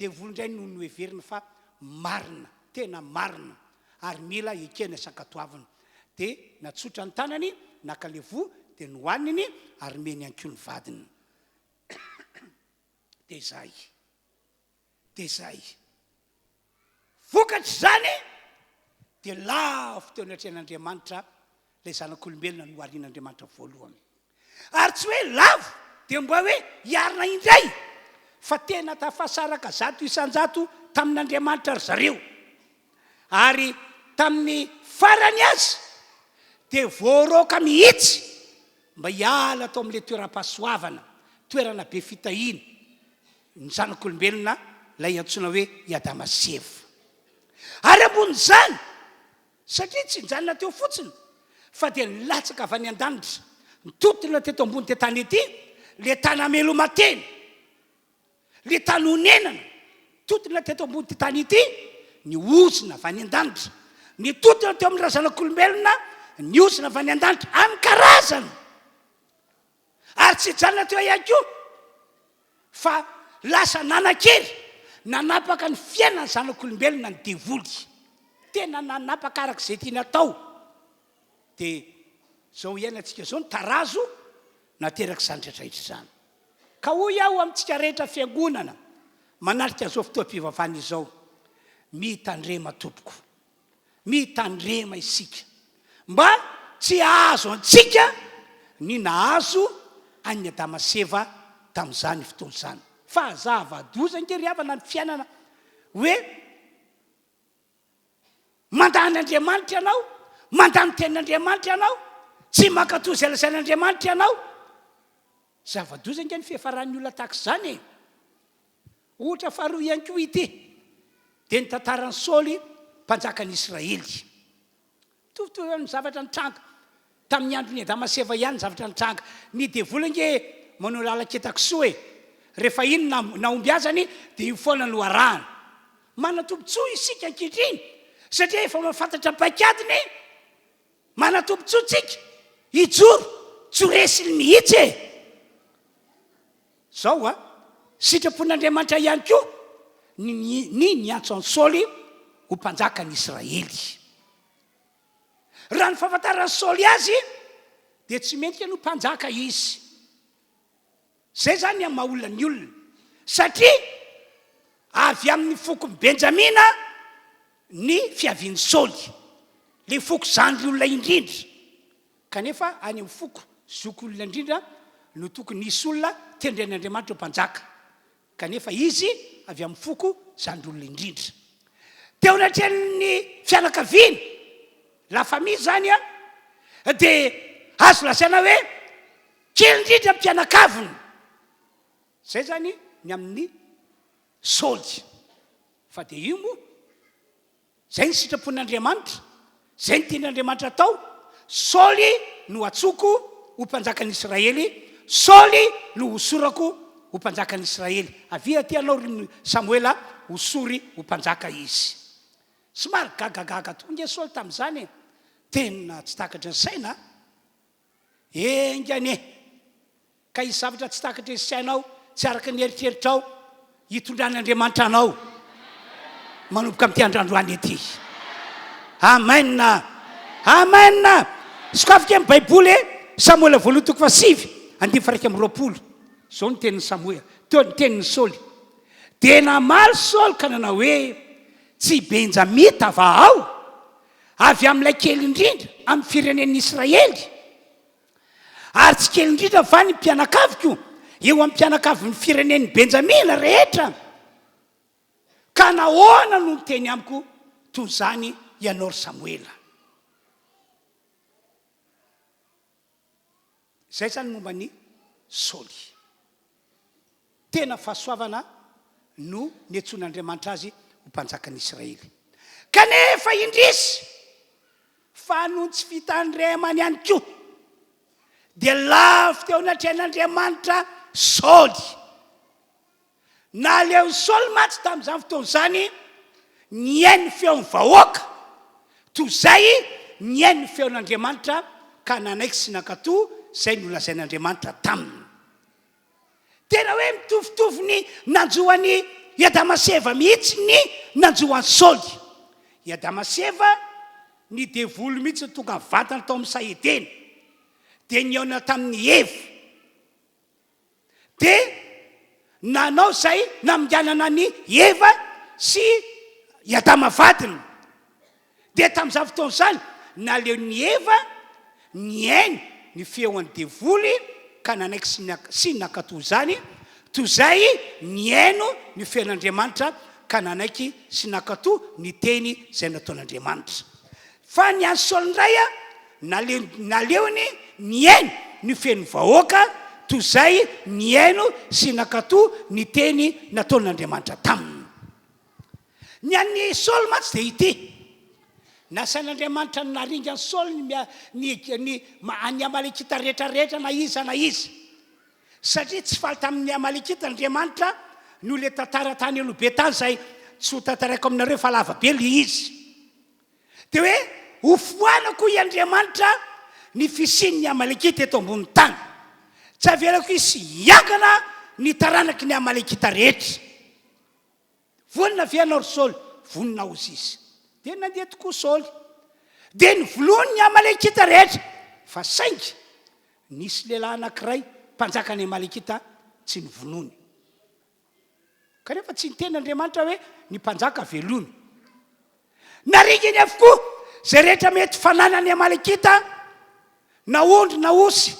dia volindray no noheverina fa marina, tena marina, ary mila ekena sakatoavana. Dia natsotra ny tanany, naka le vo, dia nohaniny ary meny anko ny vadiny. Dia zay. Vokatra zany dia lafo teo anatrehan'Andriamanitra ilay zanak'olombelona no arian'Andriamanitra voalohany. Ary tsy hoe lafo dia mba hoe hiarina indray, fa tena tafasaraka 100% tamin'Andriamanitra ry zareo. Ary tamin'ny farany azy dia voaroka mihitsy mba hiala atao amin'ilay toeram-pahasoavana, toerana be fitahiana, ny zanak'olombelona ilay antsoina hoe i Adama sy Eva. Ary ambon'izany, satria tsy nijanona teo fotsiny, fa dia nilatsaka avy any an-danitra, nitotona teto ambony te tany ety, le tany amelomateny, le tany honenana, totona teto ambony te tany ety, ny ozina avy any an-danitra, ny totona teo amin'ny razanak'olombelona, ny ozina avy any an-danitra amin'ny karazana. Ary tsy hijanona teo ihany koa, fa lasa nanakely, nanapaka ny fiainana ny zanak'olombelona ny devoly, tena nanapaka arak'izay tiana atao. Dia zao iainantsika zao ny tarazo nateraka izany rehetrarehetra izany. Ka hoy aho amintsika rehetra fiangonana manarika zao fotoam-pivavahana izao, mitandrema tompoko, mitandrema isika, mba tsy ahazo antsika ny nahazo any Adama sy Eva tamin'izany fotoana izany. Fa zava-doza nge ry havana ny fiainana hoe mandany Andriamanitra ianao, mandany tenin'Andriamanitra ianao, tsy mankatoy izay lazain'Andriamanitra ianao. Zava-doza nge ny fiafaran'ny olona tahaka izany e. Ohatra faharoa ihany koa ity dia ny tantaran'ny Saoly mpanjakan'Israely. Tovitovy amin'ny zavatra nitranga tamin'ny andron'ny Adama sy Eva ihany, zavatra nitranga. Ny devoly nge manao lalaketakisoa e, rehefa iny naomby azany dia io foana no arahana. Manatombotsoa isika ankehitriny satria efa mahafantatra paikadiny, manatombotsoa tsika hijoro, tsoresiny mihitsy e. Zao sitrapon'Andriamanitra ihany koa ny antso an'i Saoly ho mpanjakan'Israely. Raha ny fahafantaran'ny Saoly azy dia tsy mendrika no mpanjaka izy. Zay zany amin'ny maha olona ny olona, satria avy amin'ny fokony Benjamina ny fiavian'ny Saoly, le foko zandry olona indrindra. Kanefa any amin'ny foko zoky olona indrindra no tokony nisy olona tendren'Andriamanitra ho mpanjaka. Kanefa izy avy amin'ny foko zandry olona indrindra. Teo anatrehan'ny fianakaviana, la famille zany dia azo lasaina hoe kely indrindra mpianakavina. Zay zany ny amin'ny Saoly. Fa dia io moa, zay ny sitrapon'Andriamanitra, zay ny tian'Andriamanitra atao. Saoly no atsoko ho mpanjakan'Israely, Saoly no hosorako ho mpanjakan'Israely. Avia ty anao ry Samoela hosory ho mpanjaka izy. Somary gagagaga tokoa nge Saoly tamin'izany e, tena tsy takatra ny saina. Engany e, ka izy zavatra tsy takatra ny sainao, tsy araka ny eritreritrao, hitondran'Andriamanitra anao manomboka amin'ity androandroany ety. Amen. Amen. Sokafika amin'ny Baiboly Samoela voalohany toko 7:20. Zao ny tenin'ny Samoela, ny tenin'ny Saoly. Dia namaly Saoly ka nanao hoe tsy benjamita va aho avy amin'ilay kely indrindra amin'ny firenen'ny Israely, ary tsy kely indrindra va ny mpianakaviko eo amin'ny mpianakavin'ny firenen'ny Benjamina rehetra. Ka nahoana no niteny amiko toy izany ianao ry Samoela. Zay zany momba ny Saoly. Tena fahasoavana no niantson'Andriamanitra azy ho mpanjakan'Israely. Kanefa indrisy fa no tsy fitandremany ihany koa dia lafo teo anatrehan'Andriamanitra Saoly. Naleo Saoly matsy tamin'izany fotoana izany niainy feon'ny vahoaka toy izay niainy feon'Andriamanitra, ka nanaiky sy nankatoa zay no lazain'Andriamanitra taminy. Tena hoe mitovitovy ny nanjoany Iadamaseva mihitsy ny nanjoany Saoly. Iadamaseva ny devolo mihitsy tonga vatana tao amin'ny Saedena, dia niona tamin'ny Eva, dia nanao zay naminganana ny Eva sy Iadama vadiny. Dia tamin'izany fotoana izany naleo ny Eva niainy ny feon'ny devoly ka nanaiky sy nakatoy zany, toy zay niaino ny feon'Andriamanitra ka nanaiky sy nakatoy ny teny zay nataon'Andriamanitra. Fa ny any Saoly indray a naleony niaino ny feon'ny vahoaka, toy zay niaino sy nakatoy ny teny nataon'Andriamanitra taminy. Ny an'ny Saoly matsy dia ity, nasain'Andriamanitra naringa ny Saoly ny Amalekita rehetrarehetra na iza satria tsy faly tamin'ny Amalekita Andriamanitra no le tantara tany alobe tany zay tsy ho tantaraiko aminareo fa lava be le izy. Dia hoe hofoanako i Andriamanitra ny fisian'ny Amalekita eto ambony tany, tsy avelako izy hiangana ny taranaky ny Amalekita rehetra. Vonina vianao ry Saoly, vonina ozy izy. Dia nandeha tokoa Saoly, dia nivolony ny Amalekita rehetra, fa saingy nisy lehilahy anankiray mpanjaka ny Amalekita tsy nivonony. Kanefa tsy niten'Andriamanitra hoe ny mpanjaka velony. Nariginy avokoa zay rehetra mety fanana ny Amalekita, na ondry na osy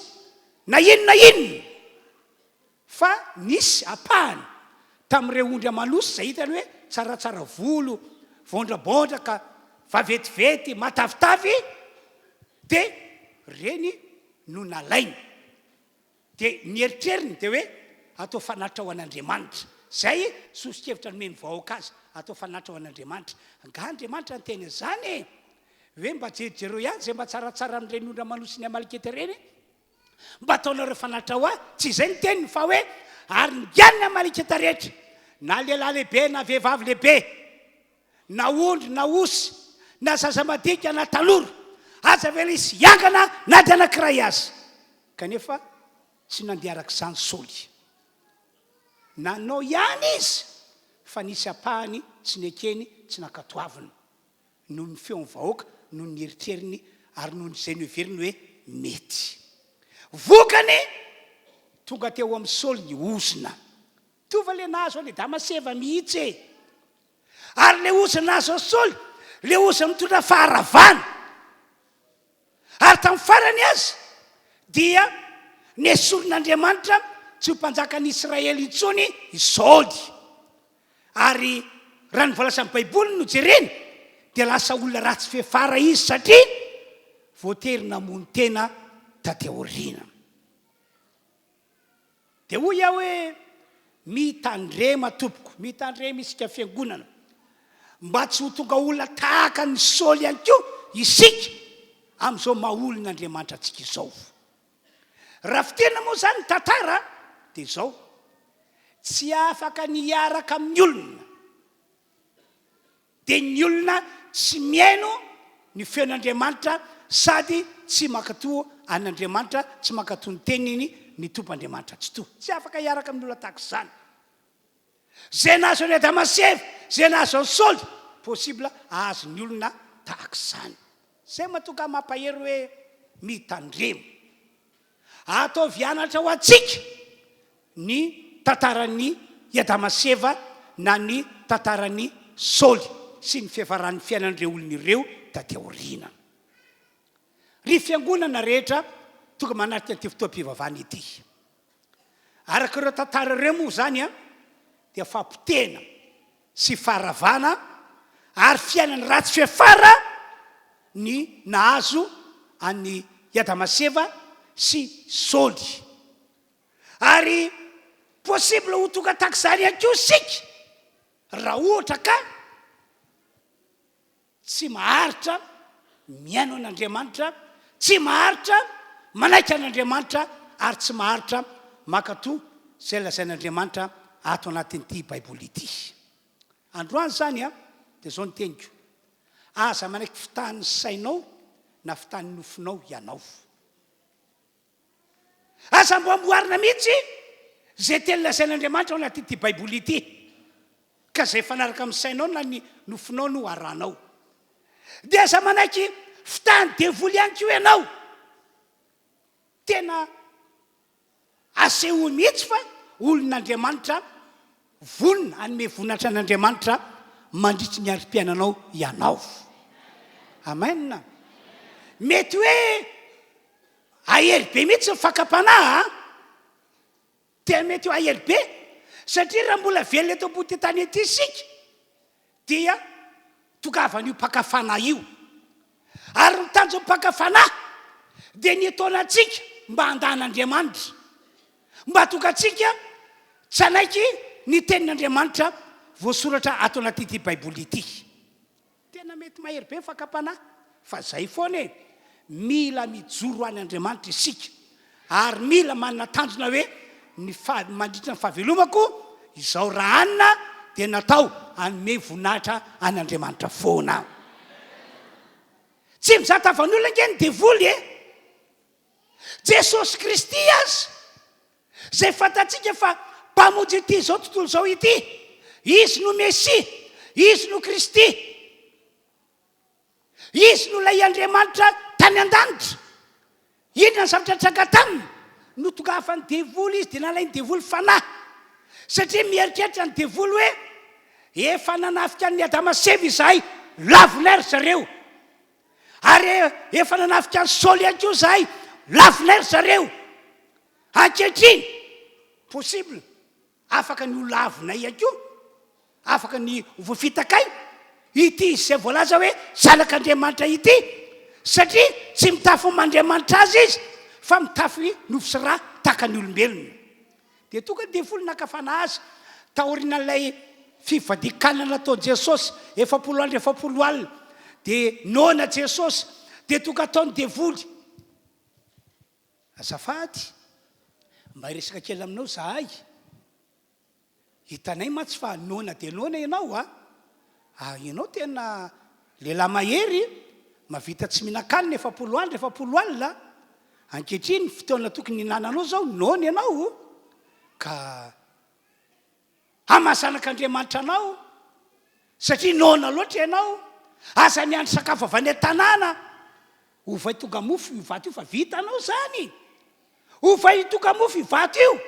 na inona, fa nisy apahany tamin'ireo ondry amalosy zay hitany hoe tsaratsara volo, vondrabondra ka vavetivety matavitavy, dia reny no nalainy. Dia nieritreriny dia hoe atao fanatitra ho an'Andriamanitra. Zay sosokevitra nomeny vahoaka azy, atao fanatitra ho an'Andriamanitra. Nga Andriamanitra ny teny zany hoe mba jerojero ihany zay mba tsaratsara amin'ireny ondry amalosy ny Amalekita reny, mba ataonareo fanatitra ho ahy. Tsy zay ny teniny fa hoe ary ngian'ny Amalekita rehetra, na lehilahy lehibe na vehivavy lehibe, na ondry na osy na zaza madinika na tanora, aza vela izy hiangana na dia anankiray azy. Kanefa tsy nandeha arak'izany Saoly, nanao ihany izy fa nisy apahany tsy nekeny tsy nakatoaviny noho ny feon'ny vahoaka, noho ny eritreriny, ary noho zay ny heveriny hoe mety. Vokany tonga teo amin'ny Saoly ny ozina. Tova le nahazo le Damaseva mihitsy, ary le ozina nahazo Saoly, le ozina mitondra faharavana. Ary tamin'ny farany azy dia nesorin'Andriamanitra tsy ho mpanjakan'ny Israely intsony i Saoly. Ary raha ny voalasan'ny Baiboly no jereny dia lasa olona ratsy fefara izy, satria voatery namony tena tateorina. Dia hoy aho hoe mitandrema tompoko, mitandrema isika fiangonana, mba tsy ho tonga olona tahaka ny Saoly ihany koa isika amin'izao maolon'Andriamanitra antsika izao. Raha fitena moa zany tantara dia izao, tsy afaka niaraka amin'ny olona, dia ny olona tsy miaino ny feon'Andriamanitra sady tsy mankatoa an'Andriamanitra, tsy mankatoa ny teniny ny tompon'Andriamanitra tsy toa. Tsy afaka hiaraka amin'ny olona tahaka izany. Zay nahazo any Damaseva, zay nahazo any Saoly, possible ahazo ny olona tahaka izany. Zay mahatonga mampahery hoe mitandrema. Atao vianatra ho antsika ny tantaran'ny Damaseva na ny tantaran'ny Saoly sy ny fiafaran'ny fiainan'ireo olona ireo tateorina. Ry fiangonana rehetra tonga manatrika an'ity fotoam-pivavahana ity, araka ireo tantara ireo moa zany dia fampitena sy faharavana ary fiainany ratsy fiafara ny nahazo an'ny Damaseva sy Saoly. Ary possible ho tonga tak'izany ihany koa sika raha ohatra ka tsy maharitra miaino an'Andriamanitra, tsy maharitra manaiky an'Andriamanitra, ary tsy maharitra mankatoa zay lazain'Andriamanitra ato anatin'ity Baiboly ity. Androany zany dia zao ny teniko, aza manaiky fitahan'ny sainao na fitahan'ny nofinao ianao. Aza mbo amboarina mihitsy zay teny lazain'Andriamanitra ao anatin'ity Baiboly ity. ka zay fanaraka amin'ny sainao na ny nofinao no aranao dia aza manaiky fitany devoly ihany ko ianao tena aseho mihitsy fa olon'Andriamanitra vonona anome vonatra an'Andriamanitra mandritry ny arim-piainanao ianao. Amen. Mety hoe ahery be mihitsy ny fakapanahy dia mety ho ahery be satria raha mbola velona eto ambony tany ety isika dia togavan'io mpakafanahy io ary mitanjo mpakafanahy dia ny etaonantsika mba handahan'Andriamanitra mba tongatsika tsy anaiky ny tenin'Andriamanitra voasoratra ato anaty baiboly ity. Tena mety mahery be fakapanahy fa zay foana e mila mijoro an'Andriamanitra isika ary mila manana tanjona hoe mandritra ny fahavelomako izao raha anina dia natao hanome voninahitra an'Andriamanitra foana. Tsy mizata avan'olona nge ny devoly e Jesosy Kristy azy zay fantatsika fa mpamonjy ity zao tontolo zao ity izy no Mesia, izy no Kristy, izy no lay Andriamanitra tany an-danitra. Inona ny zavatra tranga taminy no tonga hafan'ny devoly izy dia nalainy devoly fanahy satria mieritreritra ny devoly hoe efa nanafika ny Adama sy Eva izahay lavinaire zareo ary efa nanafika ny Saoly ihany koa izahay lavinaire zareo. Ankehitriny possible afaka ny olavina ihany koa afaka ny voafitakay ity izay voalaza hoe zanak'Andriamanitra ity satria tsy mitafy mandriamanitra azy izy fa mitafy nofosy raha tahaka ny olombelona. Dia tonga ny devoly nakafana azy taorinan'ilay fivadikanana nataon'i Jesosy 7 andro 7 alina dia noana Jesosy dia tonga ataony devoly azafady mba resaka kely aminao zahay hitanay matsy fa noana dia noana ianao ianao tena lehilahy mahery mavita tsy mihinan-kanina 7 andro 7 alina ankehitriny fotoana tokony hinananao zao noana ianao ka amazanak'Andriamanitra anao satria noana loatra ianao aza ny andro sakafo avy any an-tanàna ovay tonga mofo ivato io fa vitanao zany ovay tonga mofo ivato io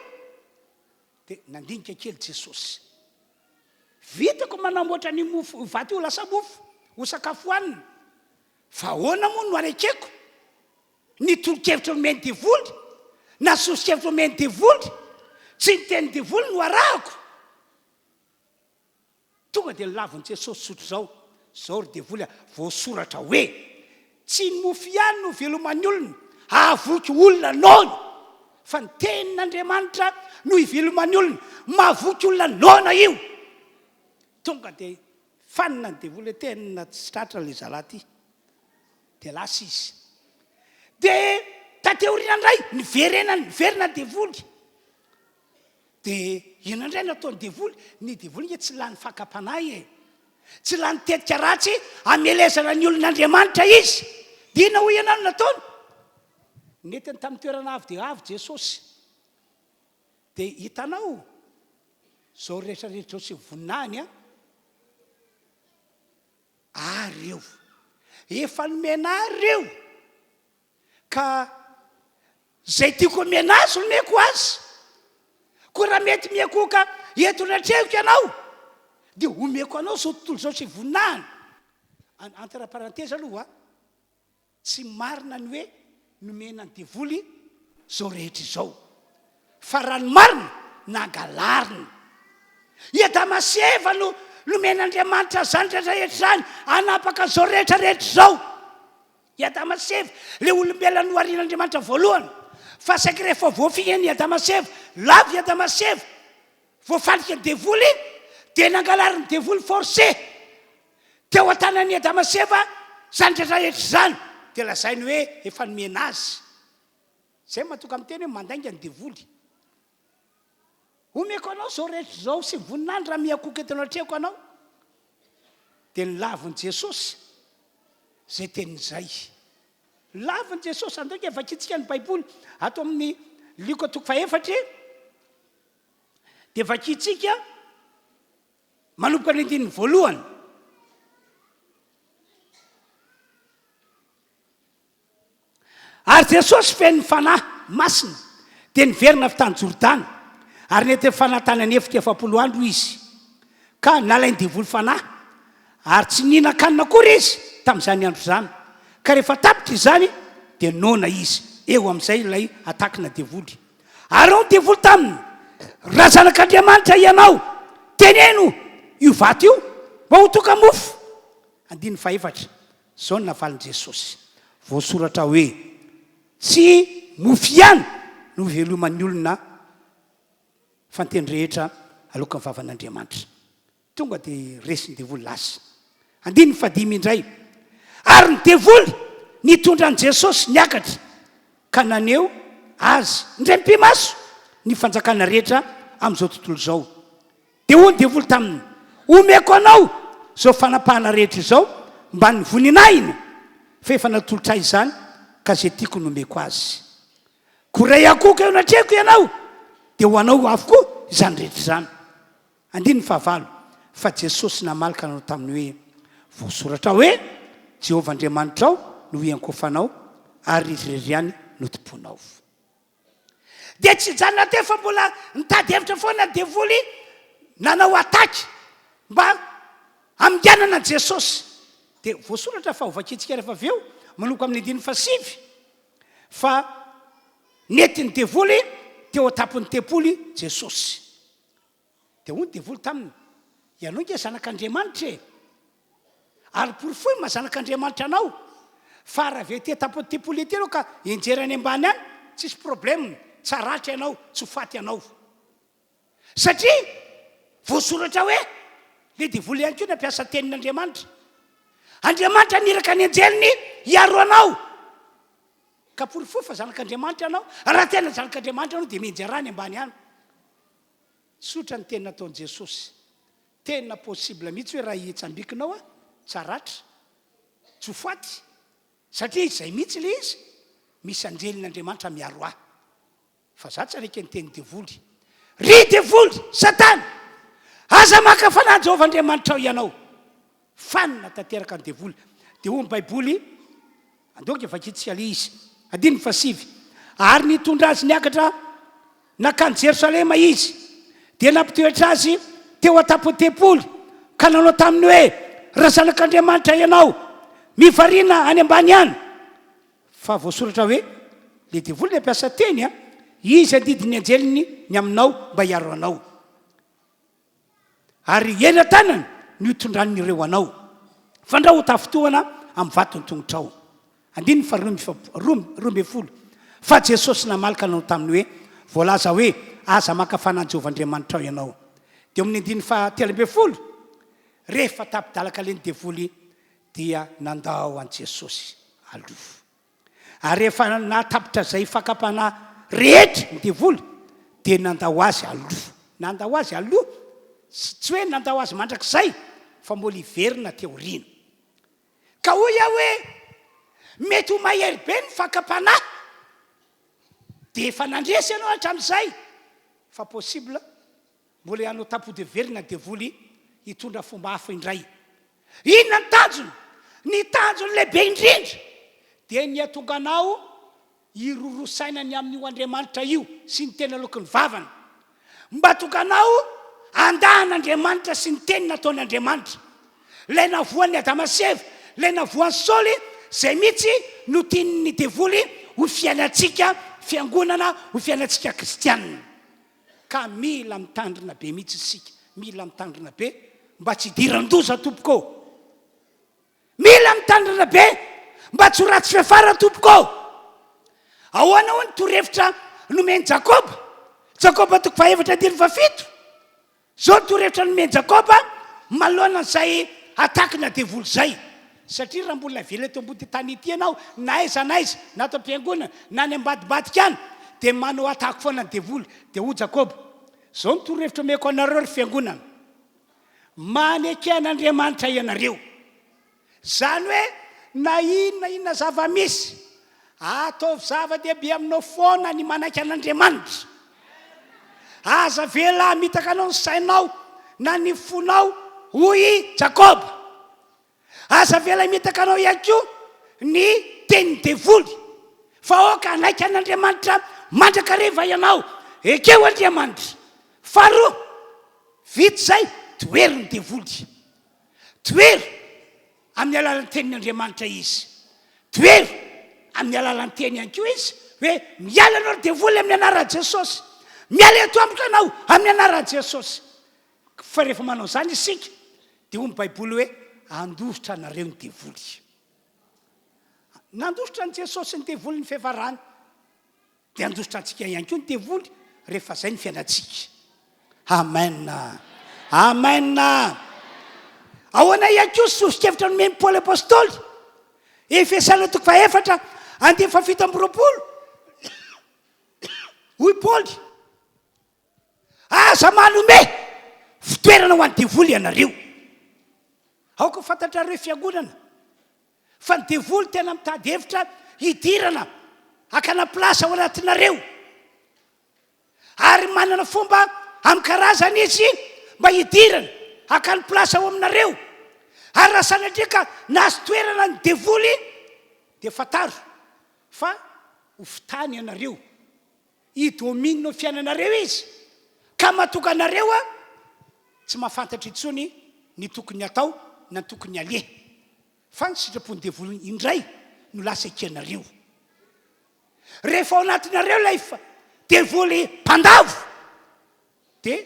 dia nandinika kely Jesosy vitako manamboatra ny mofo ivato io lasa mofo ho sakafo hohanina fa ahoana moa no arekeko ny tolo-kevitra omeny devoly na sosi-kevitra omeny devoly tsy niteny devoly no arahako tonga dia lavon'i Jesosy sotro zao ry devoly voasoratra hoe tsy ny mofo ihany no velomany olona ahavoky olona noana fa ny tenin'Andriamanitra no ivelomany olona mahavoky olona noana io. Tonga dia fanina ny devoly tenina tsy tratra ilay zalahy ty dia lasa izy dia tateoriana indray niverina ny devoly dia ina indray nataony devoly ny devoly nge tsy lany fakapanahy tsy lany tetika ratsy amelezana ny olon'Andriamanitra izy dia ina ho iana no nataony netiny tamin'ny toerana avy dia avy Jesosy dia hitanao zao rehetrarehetra zao sy voninahiny ary eo efa nomena ary eo ka zay tiako omena azy omeko azy koa raha mety miakoka eto natrehiko ianao dia omeko anao zao tontolo zao sy voninahiny entre parenthèse aloha tsy marina ny hoe nomena ny devoly zao rehetra izao fa raha ny marina nagalarina i Adama sy Eva no nomen'Andriamanitra zany rehetrarehetra zany anapaka zao rehetrarehetra zao i Adama sy Eva le olombelona no arian'Andriamanitra voalohany fa saika rehefa voafihany Adama sy Eva lavy Adama sy Eva voafalika ny devoly dia nangalariny devoly forcé teo an-tanan'ny Adama sy Eva zany rehetrarehetra zany dia lazainy hoe efa nomena azy zay mahatonga amin'ny teny hoe mandainga ny devoly omeko anao zao rehetra zao sy voninahiny raha miakoka eto anatrehako anao dia ny lavon'i Jesosy zay tenin'izay lavon'i Jesosy andraika vakitsika ny baiboly ato amin'ny Luka 4 dia vakitsika manomboka ny andininy voalohany. Ary Jesosy feno fanahy masina dia niverina avy tany Jordana, ary nety fanatana ny efitra 70 andro izy, ka nalainy devoly fanahy, ary tsy nihinan-kanina akory izy tamin'izany andro izany. Ka rehefa tapitra izany dia nona izy, eo amin'izay ilay atakina devoly. Ary ao ny devoly taminy: raha zanak'Andriamanitra ianao, teneno io vato io mba ho toka mofo. 14 zao ny navalin'i Jesosy. Voasoratra hoe tsy mofo ihany no veloman'ny olona fanteny rehetra alokan'ny vavan'Andriamanitra. Tonga dia resiny devoly lasa. 15 indray. Ary ny devoly nitondra an' Jesosy niakatra ka naneo azy indray mpimaso ny fanjakana rehetra amin'izao tontolo izao. Dia hoy ny devoly taminy: omeko anao zao fanapahana rehetra izao mba ny voninahiny, fa efa natolotra izany ka zay tiako nomeko azy. Koray akoka eo natreko ianao dia ho anao avokoa izany rehetra izany. 15 fa Jesosy namalaka anao taminy hoe voasoratra hoe Jehovah Andriamanitra ao no iankofanao ary izy reriany no tomponao. Dia tsy janona te fa mbola nitady hevitra foana ny devoly nanao ataky mba aminganana an' Jesosy. Dia voasoratra fa ovakitsika rehefa avy eo manomboka amin'ny 15 fa nety ny devoly teo atapony tempoly Jesosy. Dia hoy ny devoly taminy: ianao nge zanak'Andriamanitra e, ary porofoy ma zanak'Andriamanitra anao, fa raha ve te tapony tempoly ety anao ka enjerany ambany any, tsisy problème, tsaratra ianao, tsy faty ianao. Satria voasoratra hoe le devoly ihany koa nampiasa tenin'Andriamanitra. Andriamanitra niraka ny anjeliny hiaro anao, ka porofoy fa zanak'Andriamanitra anao. Raha tena zanak'Andriamanitra anao dia menjerany ambany any. Sotra ny tena nataon'i Jesosy. Tena possible mihitsy hoe raha hietsambikinao tsaratra, tsy ho faty, satria izay mihitsy le izy misy anjelin'Andriamanitra miaro ahy. Fa za tsy araiky ny teny devoly: ry devoly Satana, aza maka fanahy Jehovah Andriamanitra ao ianao. Fanina tanteraka ny devoly. Dia hoy ny Baiboly, andoka vakitsika le izy 15: ary nitondra azy niakatra nakany Jerosalema izy, dia nampitoetra azy teo atapony tempoly, ka nanao taminy hoe raha zanak'Andriamanitra ianao, mivarina any ambany any. Fa voasoratra hoe le devoly nampiasa teny izy andidiny anjeliny ny aminao mba hiaro anao, ary ena tanany ny hitondran'ireo anao, fandraho tafotoana amin'ny vatony tongotra ao. 12 fa Jesosy namalaka anao taminy hoe voalaza hoe aza maka fanahy Jehovah Andriamanitra ao ianao. Dia amin'ny 13 rehefa tapidalaka le ny devoly dia nandao an' Jesosy aloha. Ary rehefa natapitra zay fakapana rehetra ny devoly dia nandao azy aloha. Nandao azy aloha, tsy hoe nandao azy mandrakizay, fa mbola hiverina teo rina. Ka hoy aho hoe mety ho mahery be ny fakapana, dia efa nandresy ianao hatramin'izay, fa possible mbola ianao tampody verina devoly hitondra fomba hafa indray. Inona ny tanjony? Ny tanjony lehibe indrindra dia ny atonga anao hirorosaina ny amin'io Andriamanitra io sy ny tena lokony vavana, mba tonga anao andahan'Andriamanitra sy ny teny nataon'Andriamanitra. Lay navoan'ny Adamaseva, lay navoan'ny Saoly, zay mihitsy no tian'ny devoly ho fiainantsika fiangonana, ho fiainantsika kristianina. Ka mila mitandrina be mihitsy isika, mila mitandrina be mba tsy hidiran-doza tompoko. Mila mitandrina be mba tsy ho ratsy fiafara tompoko. Ahoana ho ny torevitra nomeny Jakoba? Jakoba 2:7. Zao ny torevitra nomeny Jakoba manoloana an'izay atakina devoly zay. Satria raha mbola vela eto ambody tany ity ianao, na aiza na atao am-piangonana na ny ambadibadika any, dia manao atako foana ny devoly. Dia ho Jakoba, zao ny torevitra omeko anareo ry fiangonana: maneken'Andriamanitra ianareo. Zany hoe na inona zava-misy ataovy zava-dehibe aminao foana ny manaiky an'Andriamanitra. Aza vela mitaka anao ny sainao na ny fonao hoy Jakoba, aza vela mitaka anao ihany koa ny teniny devoly fa oka anaika an'Andriamanitra mandraka reva ianao ekeo Andriamanitra. Faharoa, vita zay toery ny devoly, toery amin'ny alalan'ny tenin'Andriamanitra izy, toery amin'ny alalan'ny teny ihany koa izy hoe miala anao devoly amin'ny anaran'i Jesosy, miala eto amiko anao amin'ny anaran'i Jesosy. Fa rehefa manao zany isika dia hoy ny Baiboly hoe andositra nareo ny devoly. Nandositra ny Jesosy ny devoly ny fihavarany, dia andositra antsika ihany koa ny devoly rehefa zay ny fiainantsika. Amen, amen. Ahoana ihany koa sosokevitra nomeny Paoly apôstôly Efesana 4:7 andiny 7. Hoy Paoly, aza manome fitoerana ho an'ny devoly ianareo. Aoka fantatrareo fiangonana fa ny devoly tena mitady hevitra hidirana hakana plasy ao anatinareo, ary manana fomba amin'ny karazany izy mba hidirana hakany plasy ao aminareo. Ary raha sanatria ka nahazo toerana ny devoly dia fantaro fa ho fitany ianareo, hidomine no fiainanareo izy, ka matoka anareo tsy mahafantatra intsony ny tokony atao na ny tokony aleha, fa ny sitrapony devoly indray no lasa ekenareo. Rehefa ao anatinareo ilay devoly mpandavo dia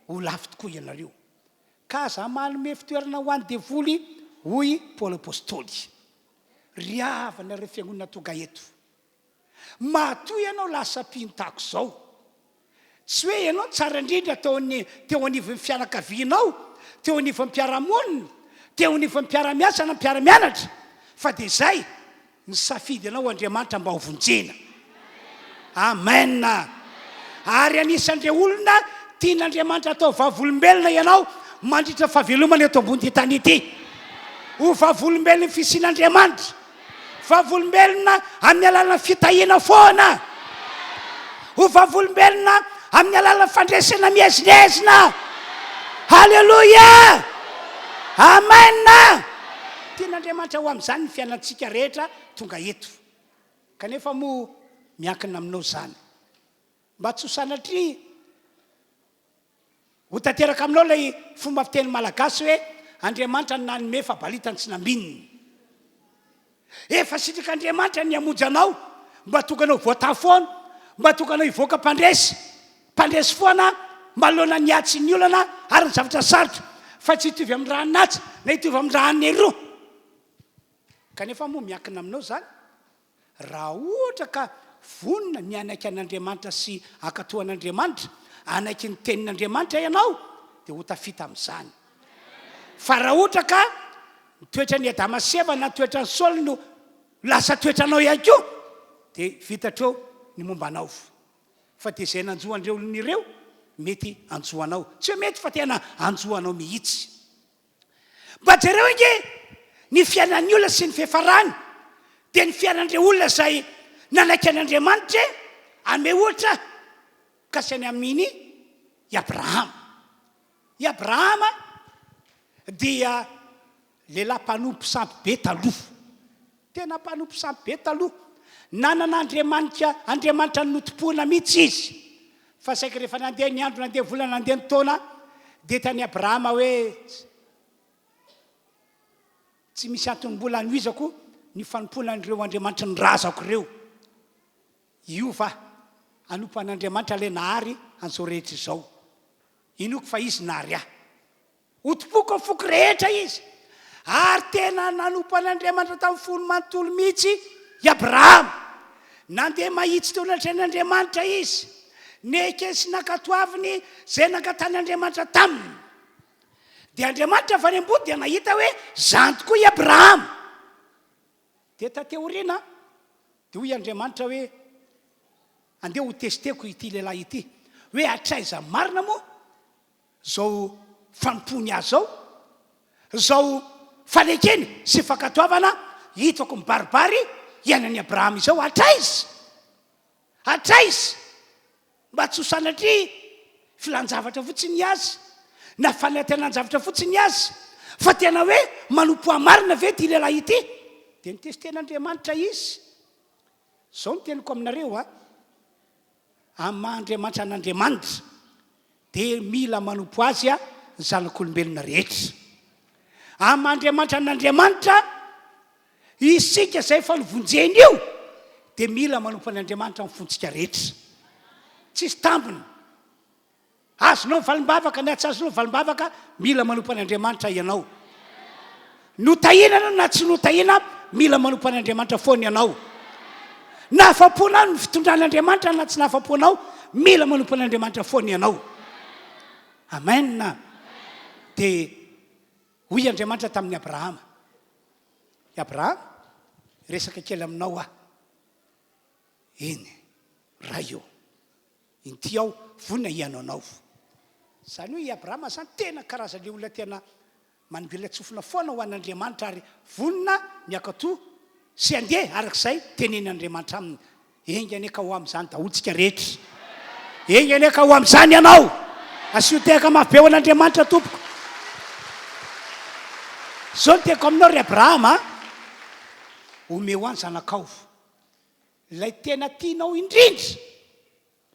ho lafo tokoa ianareo. Ka za manome fitoerana ho an'ny devoly, hoy Paoly apôstôly, ry havanareo fiangonana tonga eto, matoy ianao lasa mpintako zao. Tsy hoe ianao tsara indrindra teo anivon'ny fianakavianao, teo anivon'ny mpiaramonina, teo anivon'ny mpiaramiasa na mpiaramianatra, fa dia zay misafidy anao Andriamanitra mba ho vonjena. Amen. Ary anisan'ireo olona tian'Andriamanitra atao vavolombelona ianao mandritra fahavelomana eto ambony tany ity. Ho vavolombelona ny fisian'Andriamanitra, vavolombelona amin'ny alalan'ny fitahiana foana, ho vavolombelona amin'ny alalan'ny fandresena mihezinezina. Halleluja, amen. Tian'Andriamanitra ho amin'izany ny fiainantsika rehetra tonga eto. Kanefa moa miankina aminao zany, mba tsy ho sanatria ho tanteraka aminao ilay fomba fiteny malagasy hoe Andriamanitra ny nanome fa balitany tsy namininy. Efa sitrik'Andriamanitra ny hamonjy anao mba tonga anao voatafoana, mba tonga anao hivoaka mpandresy foana manoloana ny atsy ny olana ary ny zavatra sarotra, fa tsy hitovy amin'ny raha natsa na hitovy amin'ny raha neroa. Kanefa moa miankina aminao zany, raha ohatra ka vonona mianaiky an'Andriamanitra sy akatoan'Andriamanitra, anaiky ny tenin'Andriamanitra ianao, dia ho tafita amin'izany. Fa raha ohatra ka toetra ny Adama sy Eva na toetra ny Saoly no lasa toetranao ihany koa, dia vitatreo ny momba anao. Fa dia izay nanjohan'ireo olon'ireo mety anjohanao, tsy hoe mety fa tena anjohanao mihitsy. Mba jereo inge ny fiainan'ny olona sy ny fihafarany dia ny fiainan'ireo olona izay nanaiky an'Andriamanitra ame ohatra kasiany amin'ny i Abrahama. I Abrahama dia lehilahy mpanompo sampy be taloha, tena mpanompo sampy be taloha, nanana Andriamanitra notompoana mihitsy izy. Fa saika rehefa nandeha ny andro, nandeha volana, nandeha ny taona, dia tany Abrahama hoe tsy misy antony mbola anohizako ny fanomponan'ireo Andriamanitra ny razako ireo. Io fa anompo an'Andriamanitra le nahary an'izao rehetra izao. Inoko fa izy nahary ahy, hotompoko amin'ny foko rehetra izy. Ary tena nanompo an'Andriamanitra tamin'ny folo manontolo mihitsy i Abrahama. Nandeha mahitsy teo anatrehan'Andriamanitra izy, nekesy nakatoaviny izay nangatan'Andriamanitra taminy. Dia Andriamanitra avy any ambony dia nahita hoe zany tokoa i Abrahama. Dia tateoriana dia hoy Andriamanitra hoe andeha ho testeko ity lehilahy ity, hoe hatraiza marina moa zao fanompony azy zao, zao fanekeny sy fankatoavana hitako mibaribary iainan'i Abrahama izao. Hatraiza mba tsy ho sanatria filanjavatra fotsiny azy, na fanantenanjavatra fotsiny azy fa tena hoe manompo amarina ve ty lehilahy ity dia nitesiten'Andriamanitra izy. Zao no teniko aminareo amin'ny maha-Andriamanitra an'Andriamanitra dia mila manompo azy ny zanak'olombelona rehetra. Amin'ny maha-Andriamanitra an'Andriamanitra isika izay efa novonjeny io dia mila manompo an'Andriamanitra amin'ny fontsika rehetra. Tsisy tambiny. Azonao valimbavaka na tsy azonao valimbavaka, mila manompo an'Andriamanitra ianao. Notahina na tsy notahina, mila manompo an'Andriamanitra foana ianao. Na afa-ponao ny fitondran'Andriamanitra na tsy nafa-ponao, mila manompo an'Andriamanitra foana ianao. Amen. Dia hoy Andriamanitra tamin'ny Abrahama. Abrahama, resaka kely aminao eny raha io inty aho vonina ianao anao. Zany hoe i Abrahama zany tena karazan'ilay olona tena manambila tsofina foana ho an'Andriamanitra ary vonina miakatoa sy andeha arak'izay tenen'Andriamanitra aminy. Engany ka ho amin'izany daholontsika rehetra. Engany ka ho amin'izany ianao. Asiotehaka mafy be ho an'Andriamanitra tompoko. Zao no teko aminao ry Abrahama, omeo any zanakao. Lay tena tianao indrindra,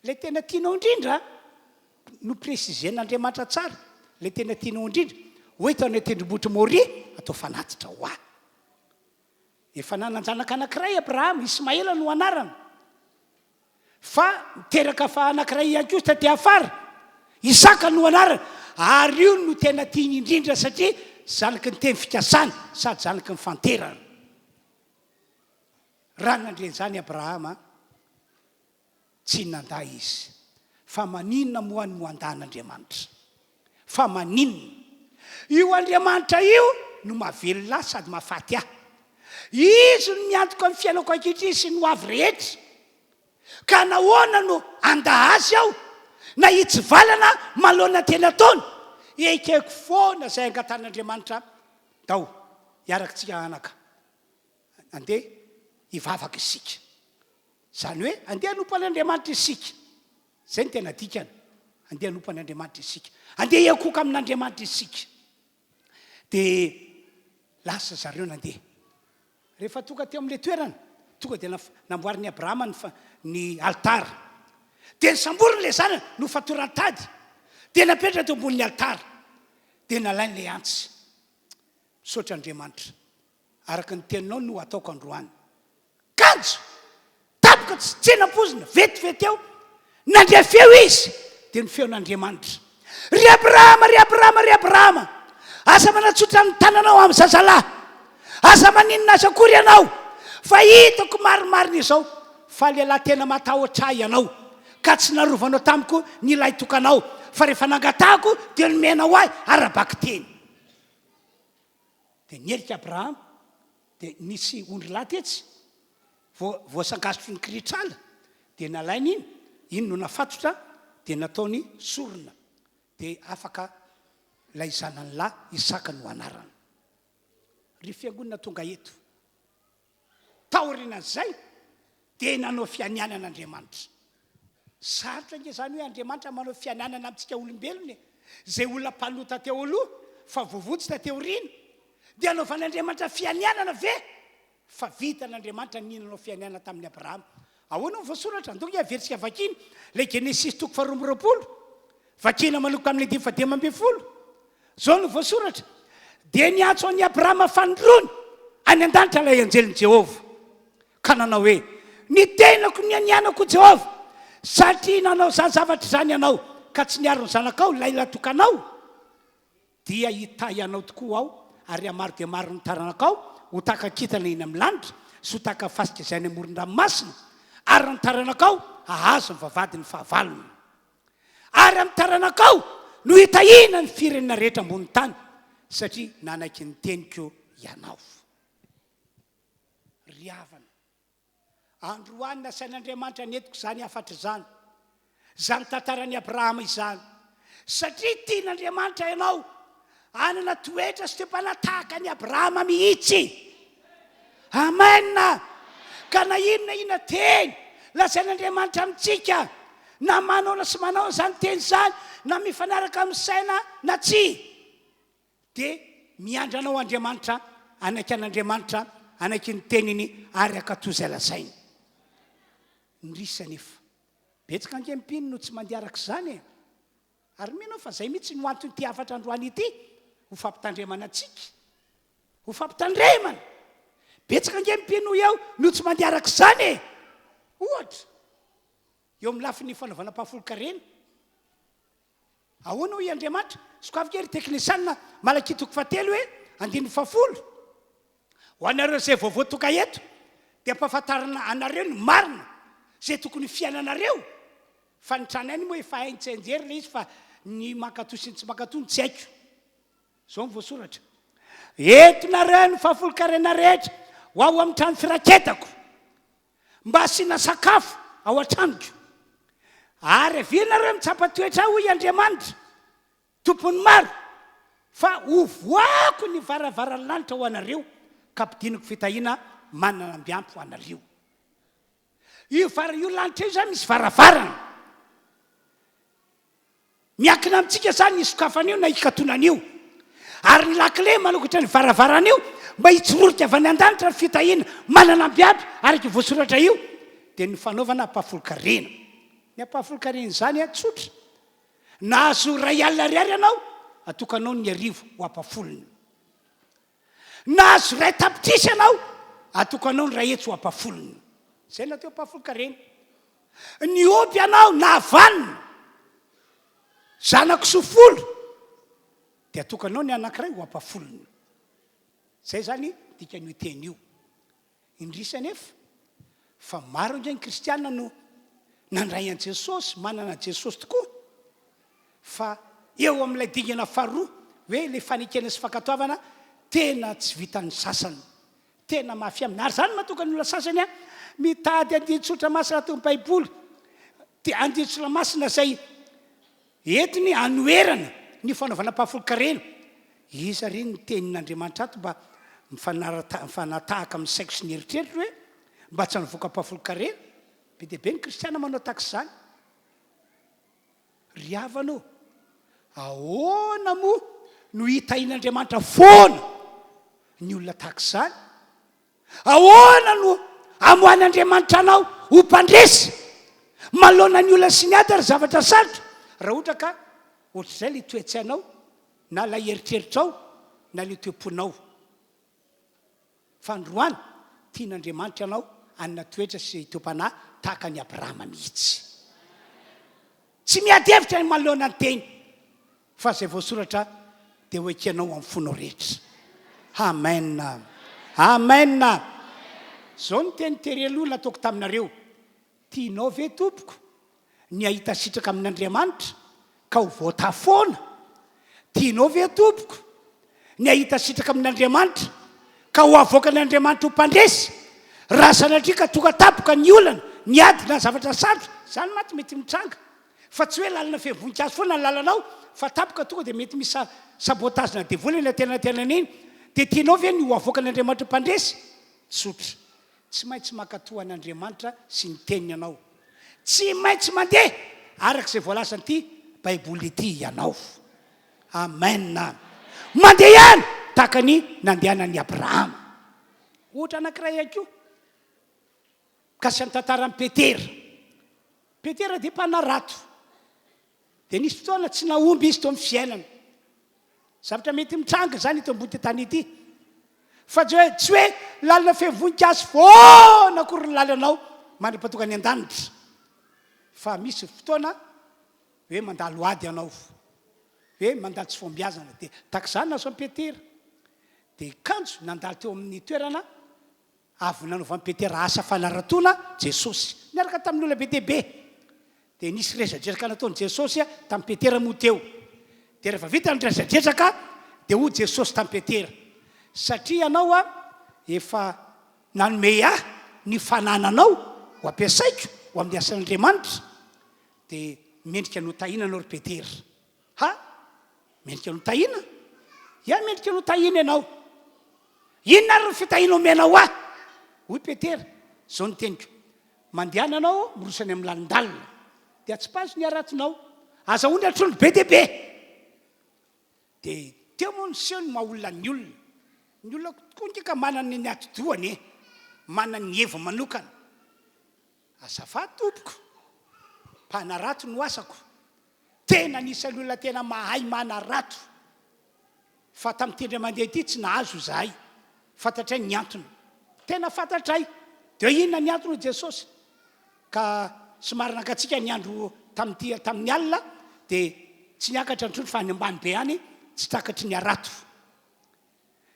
lay tena tianao indrindra no presizen'Andriamanitra tsara. Lay tena tianao indrindra hoe tao ny tendrombohitra Moria atao fanatitra ho ahy. Efa nanan-janaka anankiray Abrahama, Ismaela no anarana. Fa miteraka fa anankiray ihany koa taty afara, Isaka no anarana. Ary io no tena tiany indrindra satria zanaky ny teny fikasana sady zanaky ny fanterana. Raha nandreny Abrahama tsy nanda izy, fa maninona moa no andan'Andriamanitra? Fa maninona? Io Andriamanitra io no mahavelona sady mahafaty ahy. Izy no miantoka amin'ny fiainako ankehitriny sy no avy rehetra. Ka nahoana no anda azy aho na hitsivalana malona teny ataony? Ekeko foana izay angatan'Andriamanitra tao hiarakitsika anaka. Andeha hivavaka isika. Zany hoe andeha hanompo an'Andriamanitra isika. Zay no tena dikany. Andeha hanompo an'Andriamanitra isika. Andeha hiakoka amin'Andriamanitra isika. Dia lasa zareo nandeha. Rehefa tonga teo amin'ilay toerana, tonga dia namboarin'ny Abrahama ny altara. Dia nisamboriny ilay zanany no fatorantady. Dia napetraka teo ambonin'ny altara. Dia nalainy ilay antsy. Misaotra Andriamanitra. Araka ny teninao no ataoko androany. Kanjo! Tapoka tsy tsenam-pozina, vetivety eo. Nandrea feo izy. Dia ny feon'Andriamanitra. Ry Abrahama, ry Abrahama, ry Abrahama. Asa manatsotra ny tananao amin'ny zazalahy. Asa maninona aza akory ianao? Fa hitako marimarina izao. Fa lehilahy tena matahotra ianao. Ka tsy narovanao tamiko ny ilay tokanao. Fa rehefa nangatahako dia nomenao ahy arabaky teny. Dia nierika Abrahama. Dia nisy ondry lahy tetsy. Voasangasitry ny kiritrala. Dia nalainy iny. Iny no nafatotra. Dia nataony sorona. Dia afaka lay zanany lahy Isaka no anarana. Ry fiangonana tonga eto. Taorinan'izay dia nanao fianianan'Andriamanitra. Sarotra nge zany hoe Andriamanitra manao fianianana amintsika olombelona. Zay olona mpanota teo aloha fa voavotsy tateo aoriana. Dia anaovan'Andriamanitra fianianana ve? Fa vita n'Andriamanitra ninanao fianianana tamin'ny Abrahama. Ahoana ny voasoratra? Andonga aversika vakiny. Ilay Genesis 2:20. Vakina manomboka amin'ny 10:12. Zao no voasoratra. Dia niantso an'i Abrahama fanondrony any an-danitra ilay anjelin'i Jehovah. Ka nanao hoe, ny tenako ny anianako Jehovah, satria nanao izany zavatra izany ianao, ka tsy niaro ny zanakao ilay latokanao, dia hitahy anao tokoa aho, ary amaro dia maro ny taranakao, ho taka-kitana eny amin'ny lanitra, sy ho taka-fasika izay any amoron-dranomasina, ary ny taranakao ahazo ny vavady ny fahavalony. Ary amin'ny taranakao no hitahina ny firenena rehetra ambony tany, satria nanaky ny teniko ianao. Ry havana, androany nasain'Andriamanitra netiko izany afatra izany, izany tantaran'i Abrahama izany, satria tian'Andriamanitra ianao anana toetra sy toe-panahy tahaka ny Abrahama mihitsy. Amen. Ka na inona teny lazain'Andriamanitra amintsika na manao sy manao zany teny zany na mifanaraka amin'ny saina na tsy dia miandranao Andriamanitra anaiky an'Andriamanitra anaiky ny teniny ary akatozay lazainy nirisa nefa betsaka angempiny no tsy mandeha araka izany e ary minao fa zay mihitsy no antony ty afatra androany ity ho fampitandremana atsika ho fampitandremana betsaka angempiny no eo no tsy mandeha araka izany e ohatra eo amin'ny lafiny fanaovana mpahafolo-karena ahoana ho i Andriamanitra sokafikery teknisianina malakitoko fatelo hoe 110 ho anareo zay voavoatoka eto dia ampahafantarana anareo ny marina zay tokony fiainanareo fa nitrana any moa efa haintsenjery le izy fa ny makato sy ny tsy makato ny tsy haiko zao ny voasoratra entonareo ny fahafolo-karena rehetra ho ao amin'ny trano firaketako mba asiana sakafo ao an-tranoko ary avinareo mitsapatoetra ho i Andriamanitra tompony maro fa ho voako ny varavaranlanitra ho anareo ka ampidiniko fitahina manana ambiampy ho anareo io lanitra io zany misy varavarana miakina amintsika zany isokafan'io na ikatonan'io ary ny lakile manokatra ny varavarana io mba hitsororoka avy any an-danitra ny fitahina manana ambiampy araky voasoratra io dia ny fanaovana mpahafolo-karena ny mpahafolo-karena zany tsotra nahazo ray alina ariary ianao atokanao ny arivo ho ampafolony nahazo ray tapitrisa ianao atokanao ny ray etsy ho ampafolony zay nateo mpahafolo-karena ny ompy ianao nahavanina zanako sofolo dia atokanao ny anankiray ho ampafolony zay zany dikan'io teny io indrisa nefa fa maro indray ny kristiana no nandray an Jesosy manana Jesosy tokoa fa eo amin'ilay dingana faharoa hoe le fanekena sy fankatoavana tena tsy vitan'ny sasany tena mafiamina ary zany matoka ny olona sasany mitady andin-tsotra masina teo amin'ny baiboly dia andin-tsotra masina zay entiny anoerana ny fanaovana mpahafolo-karena iza reny ny tenin'Andriamanitra ato mba mifanatahaka amin'ny saiko sy ny eritreritro hoe mba tsy hanovoaka mpahafolo-karena be dia be ny kristiana manao taksy zany ry havanao ahoana moa no hitahin'Andriamanitra foana ny olona taksy zany ahoana no amohan'Andriamanitra anao ho mpandresy malona ny olona sy ny ady ary zavatra sarotra raha ohatra ka ohatr'izay le toetsainao na la eritreritrao na le toeponao fa androany tian'Andriamanitra ianao anina toetra sy toepanahy tahaka ny Abrahama mihitsy tsy miady hevitra ny manoloana ny teny fa zay voasoratra dia ho ekenao amin'ny fonao rehetra amen amen zao ny teny terelona ataoko taminareo tianao ve tompoko ny ahita sitraka amin'Andriamanitra ka ho voatafoana tianao ve tompoko ny ahita sitraka amin'Andriamanitra ka ho avoaka n'Andriamanitra ho mpandresy raha sanatria ka tonga tapoka ny olana ny ady na zavatra sarotra zany maty mety mitranga fa tsy hoe lalana fivoninkazo foana ny lalanao fa tapoka tonga dia mety misy sabotazina devoly na tenantenana iny dia tianao ve ny ho avoaka n'Andriamanitra ho mpandresy tsotra tsy maintsy mankatoa an'Andriamanitra sy ny teniny ianao tsy maintsy mandeha arak'izay voalasan'ity baiboly ity ianao amen mandeha ihany tahaka ny nandehanan'ny Abrahama ohatra anankiray ihany koa kasy ny tantaran'i Petera dia mpanarato dia nisy fotoana tsy naomby izy teo amin'ny fiainana zavatra mety mitranga zany ito ambony tany ity fa tsy hoe lalina fivoninkazo foana akory ny lalanao mandrapatoka ny an-danitra fa misy fotoana hoe mandalo ady ianao hoe mandalo tsy fombiazana dia takizany naso amin'ny Petera dia kanjo nandalo teo amin'ny toerana avy nanaovan'i Petera asa fanaratona Jesosy niaraka tamin'ny olona be dia be dia nisy resadresaka nataon'i Jesosy tamin'i Petera moa teo dia rehefa vita ny resadresaka dia ho Jesosy tamin'i Petera satria ianao efa nanome ny fanananao ho ampiasaiko ho amin'ny asan'Andriamanitra dia mendrika no tahina anao ry Petera mendrika no tahina mendrika no tahina ianao inona ary ny fitahina omenao hoy Petera zao ny teniko mandehana anao mirosany amin'ny lalindalina dia tsy pazo ny aratonao azahoany atrondro be deaibe dia teo moa ny seho ny mahaolona ny olona tokoa nkeka manana ny atidoany manana ny hevo manokana azafady tompoko mpanarato no asako tena nisany olona tena mahay manarato fa tamin'ny tendra mandeha ty tsy nahazo zahay fantatray ny antony tena fantatray dia inona ny antony Jesosy ka somary nankatsika ny andro tamin'ny alina dia tsy niakatra nytrondro fa any ambany be any tsy takatry ny arato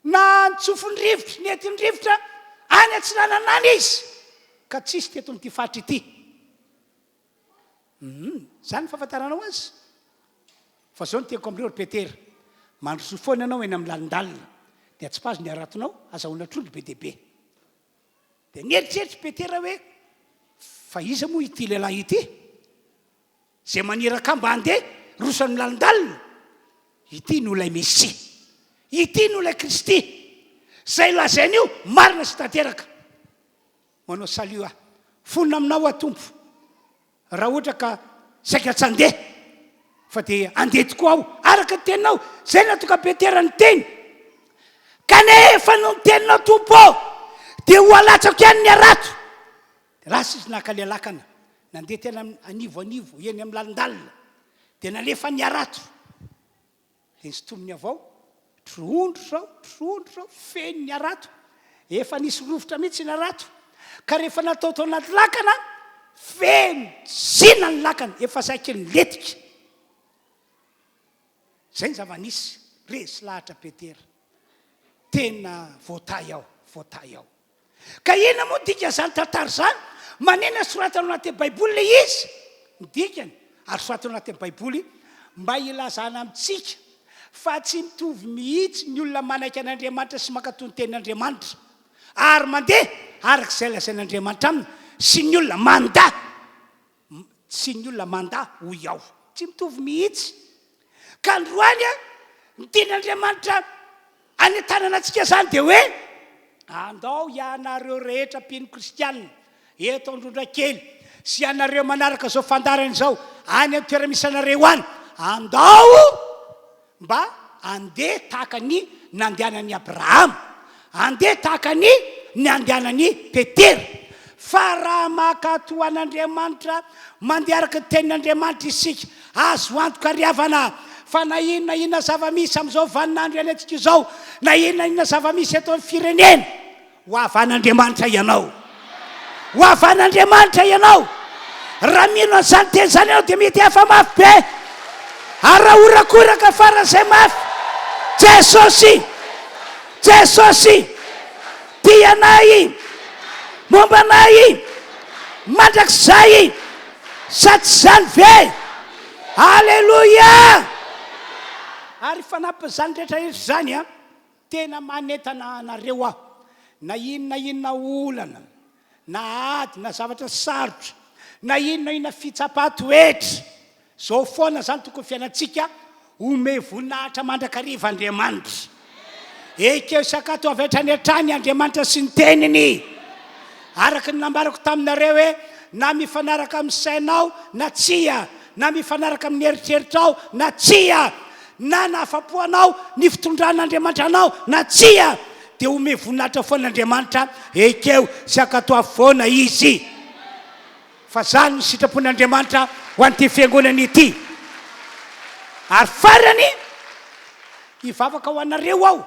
na nitsofony rivotra netiny rivotra any atsinananany izy ka tsisy teto n'ity fatra ity zany fahafantaranao azy fa zao ny teko am'ireo ry Petera mandroso foana anao eny amin'ny lalindalina dia tsy pazo ny aratonao azahoana trondro be deaibe dia nieritreritry Petera hoe fa iza moa ity lehilahy ity zay maniraka mba handeha rosany lalindalina ity no ilay Mesia ity no ilay Kristy zay lazainy io marina sy tanteraka manao salio fonina aminao atompo raha ohatra ka saika tsy andeha fa dia andeha tokoa aho araka ny teninao zay natoka Petera ny teny kanefa no ny teninao tompo dia ho alatsako ihany ny arato lasa izy nakalelakana nandeha tena anivoanivo eny amin'ny lalindalina dia nalefa ny arato dia nsytominy avao trondro zao feny ny arato efa nisy rovotra mihitsy ny arato ka rehefa natao tao anaty lakana feny sina ny lakana efa saiky ny letika zay ny zava-nisy resy lahatra Petera tena voatay aho ka ina moa dika zany tantara zany manena soratana anatin'ny baiboly le izy midikany ary soratana anatin'ny baiboly mba ilazana amintsika fa tsy mitovy mihitsy ny olona manaiky an'Andriamanitra sy mankatony tenin'Andriamanitra ary mandeha arak'izay lazain'Andriamanitra aminy sy ny olona manda hoy aho tsy mitovy mihitsy ka androany ny tenin'Andriamanitra any tanana antsika zany dia hoe andao ianareo rehetra mpino kristianina eto androndra kely sy ianareo manaraka zao fandarany zao any amin'ny toerana misy anareo any andao mba andeha tahaka ny nandehanan'ny Abrahama andeha tahaka ny nandehanan'ny Petera fa raha makatoa an'Andriamanitra mandeha araka ny tenin'Andriamanitra isika azo antoka riavana fa na inona zava-misy amin'izao vaninandro any antsika izao na inona zava-misy eto amin'ny firenena ho avan'Andriamanitra ianao raha mino an'izany teny zany ianao dia mety hafa mafy be ary raha orakoraka faran'izay mafy Jesosy tianay mombanay mandrakizay sa tsy zany ve alleloia ary fanampy zany rehetrarehetra zany tena manentana anareo aho na inona olana na ady na zavatra sarotra na inona fitsapato-etra zao foana zany tokony fiainatsika ome voninahitra mandrakariva Andriamanitra ekeo sakato avetra ny atrany Andriamanitra sy ny teniny araka ny nambarako taminareo hoe na mifanaraka amin'ny sainao na tsia na mifanaraka amin'ny eritreritrao na tsia na nahafapoanao ny fitondran'Andriamanitra anao na tsia dia ome voninahitra foan'Andriamanitra ekeo sakato avoana izy fa zany ny sitrapon'Andriamanitra ho an'ity fiangonana ity ary farany hivavaka ho anareo aho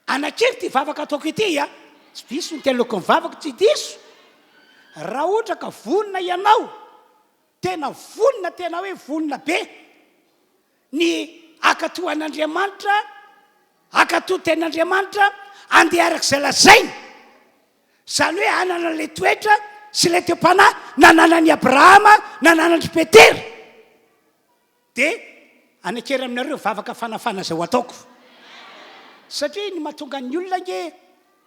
anankely ty vavaka ataoko ity tsy diso ny teloko mivavaka tsy diso raha ohatra ka vonina ianao tena hoe vonina be ny akatoa an'Andriamanitra akatoa tenin'Andriamanitra andeha arak'izay lazainy zany hoe anana le toetra sy le teom-panahy nananan'ny Abrahama nananan'ny Petera dia anankera aminareo vavaka fanafana zay ho ataoko satria ny mahatonga ny olona nge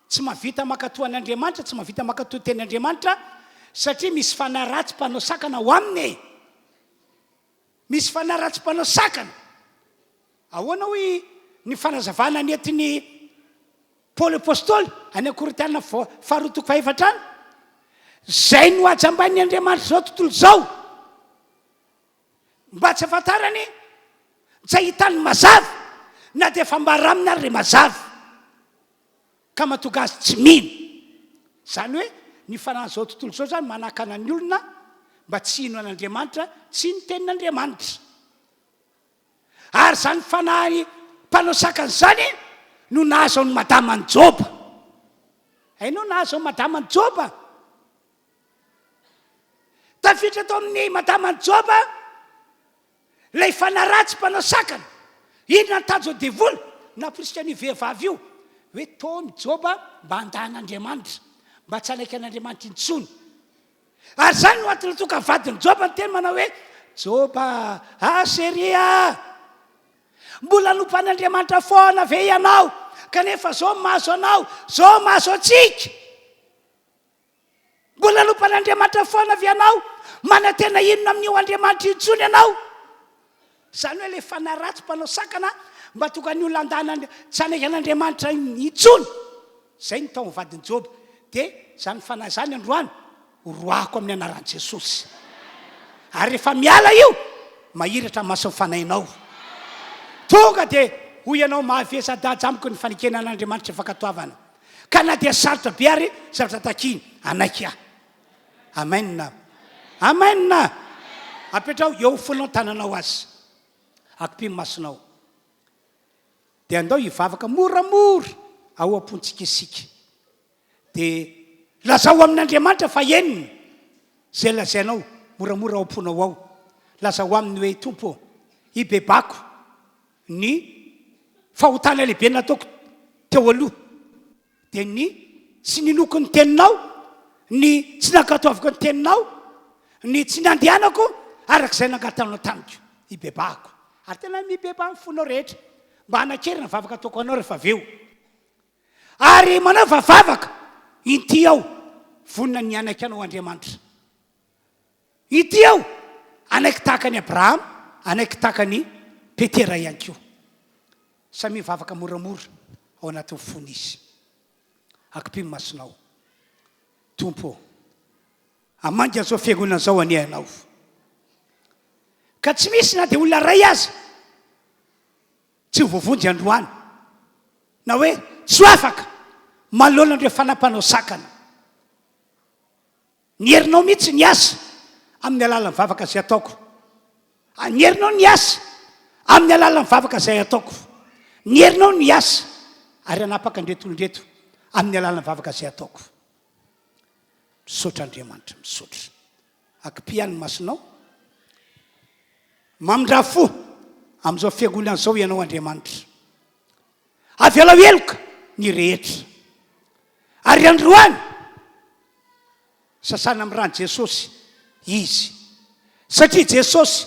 tsy mahavita makatoa an'Andriamanitra tsy mahavita makatoa tenin'Andriamanitra satria misy fanaratsy mpanao sakana ho aminy misy fanaratsy mpanao sakana ahoana hoe ny fanazavana netiny Paoly apôstôly any Korintana faharoa toko fahaefatra any zay no ajambain'ny Andriamanitra zao tontolo zao mba tsy afantarany tsy ahitany mazava na dia efa mbaramina ary re mazava ka mahatonga azy tsy mino. Zany hoe ny fanahy zao tontolo zao zany manakana ny olona mba tsy hino an'Andriamanitra, tsy ny tenin'Andriamanitra. Ary zany fanahy mpanao sakana zany no nahazo ny madama ny Joba. Hainao nahazo ny madama ny Joba? Tafiditra tao amin'ny madama ny Joba lay fanaratsy mpanao sakana. Inona ny tanjo devoly naporisika ny vehivavy io hoe tony Joba mba handahan'Andriamanitra, mba tsy hanaiky an'Andriamanitra intsony. Ary zany no antony toka vadiny Joba ny teny manao hoe Joba seria, mbola nompan'Andriamanitra foana ve ianao kanefa zao mahazo anao, zao mahazo atsika. Mbola nompan'Andriamanitra foana ve ianao, manantena inona amin'io Andriamanitra intsony ianao. Zany hoe le fanaratsy mpanao sakana mba tonga ny olona andana tsy hanaiky an'Andriamanitra intsony. Zay ny tao vadiny Joba. Dia zany fanahy zany androany roako amin'ny anaran'i Jesosy. Ary rehefa miala io mahiratra maso fanahinao. Tonga dia hoy ianao mahavesa daja amiko ny fanikena an'Andriamanitra fankatoavana. Ka na dia sarotra be ary zavatra takiny anaiky aho. Amen. Amen. Apetrao eo fonao tananao azy. Akipimo masonao. Dia andao hivavaka moramora ao am-pontsika isika. Dia lazao amin'Andriamanitra fa eniny zay lazainao moramora ao am-ponao ao. Lazao aminy hoe Tompo, ibebako ny fahotana lehibe nataoko teo aloha. Dia ny tsy ninoko ny teninao, ny tsy nankatoaviko ny teninao, ny tsy nandehanako arak'izay nangatanao tamiko. Ibebako. Ary tena mibeba ny fonao rehetra mba hanakerina vavaka ataoko anao rehefa aveo. Ary manao vavavaka inty ao vonina ny anaiky anao Andriamanitra. Inty ao anaiky tahaka ny Abrahama, anaiky tahaka ny Petera ihany koa. Samy mivavaka moramora ao anatin'ny fony izy. Akipimo masonao. Tompo, amangy an'izao fiangonana zao ani anao. Ka tsy misy na dia olona ray aza tsy voavonjy androany na hoe tsy afaka malona andreo fanampanao sakana. Ny herinao mihitsy ny asa amin'ny alalan'ny vavaka izay ataoko. Ny herinao ny asa amin'ny alalan'ny vavaka izay ataoko. Ny herinao ny asa ary anapaka ndretondreto amin'ny alalan'ny vavaka izay ataoko. Misaotra Andriamanitra, misaotra. Akipihany masonao. Mamindra fo amin'izao fiangonana zao ianao Andriamanitra. Avela eloka ny rehetra. Ary androany sasana amin'ny rano Jesosy izy. Satria Jesosy